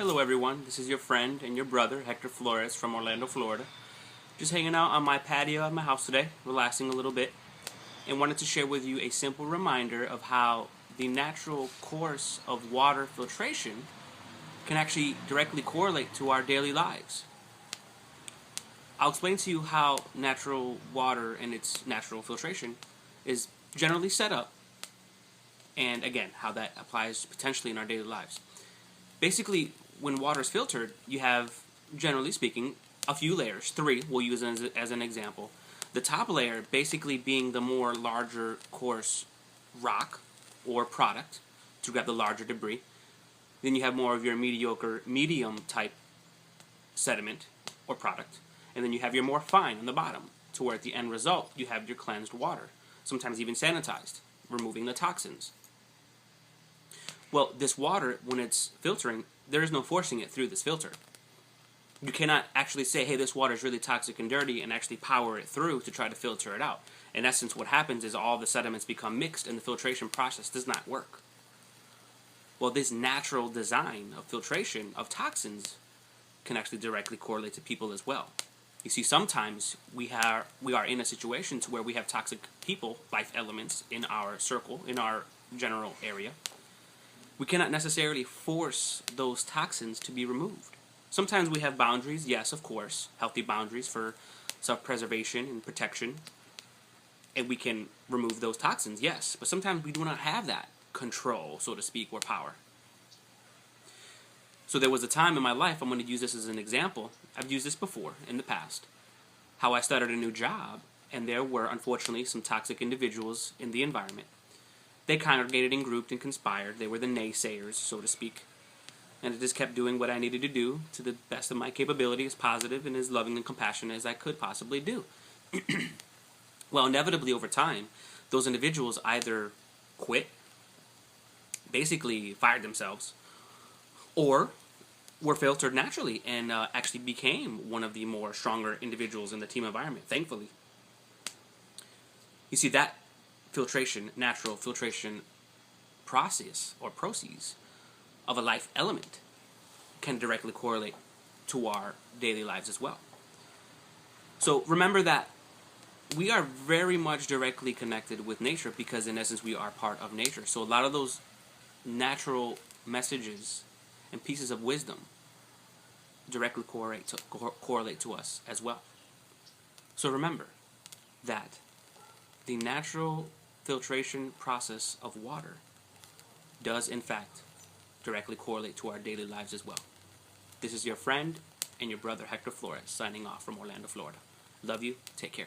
Hello everyone, this is your friend and your brother, Hector Flores from Orlando, Florida. Just hanging out on my patio at my house today, relaxing a little bit, and wanted to share with you a simple reminder of how the natural course of water filtration can actually directly correlate to our daily lives. I'll explain to you how natural water and its natural filtration is generally set up, and again, how that applies potentially in our daily lives. Basically, when water is filtered, you have, generally speaking, a few layers. Three, we'll use as an example. The top layer basically being the more larger coarse rock or product to grab the larger debris. Then you have more of your mediocre, medium type sediment or product. And then you have your more fine on the bottom, to where at the end result you have your cleansed water, sometimes even sanitized, removing the toxins. Well, this water, when it's filtering, there is no forcing it through this filter. You cannot actually say, hey, this water is really toxic and dirty, and actually power it through to try to filter it out. In essence, what happens is all the sediments become mixed, and the filtration process does not work. Well, this natural design of filtration of toxins can actually directly correlate to people as well. You see, sometimes we are in a situation to where we have toxic people, life elements, in our circle, in our general area. We cannot necessarily force those toxins to be removed. Sometimes we have boundaries, yes, of course, healthy boundaries for self-preservation and protection, and we can remove those toxins, yes, but sometimes we do not have that control, so to speak, or power. So there was a time in my life, I'm going to use this as an example, I've used this before in the past, how I started a new job, and there were, unfortunately, some toxic individuals in the environment. They congregated and grouped and conspired. They were the naysayers, so to speak. And I just kept doing what I needed to do to the best of my capability, as positive and as loving and compassionate as I could possibly do. Well, inevitably over time, those individuals either quit, basically fired themselves, or were filtered naturally and actually became one of the more stronger individuals in the team environment, thankfully. You see, that natural filtration process or process of a life element can directly correlate to our daily lives as well. So remember that we are very much directly connected with nature because in essence we are part of nature. So a lot of those natural messages and pieces of wisdom directly correlate to us as well. So remember that the natural filtration process of water does in fact directly correlate to our daily lives as well. This is your friend and your brother Hector Flores signing off from Orlando, Florida. Love you. Take care.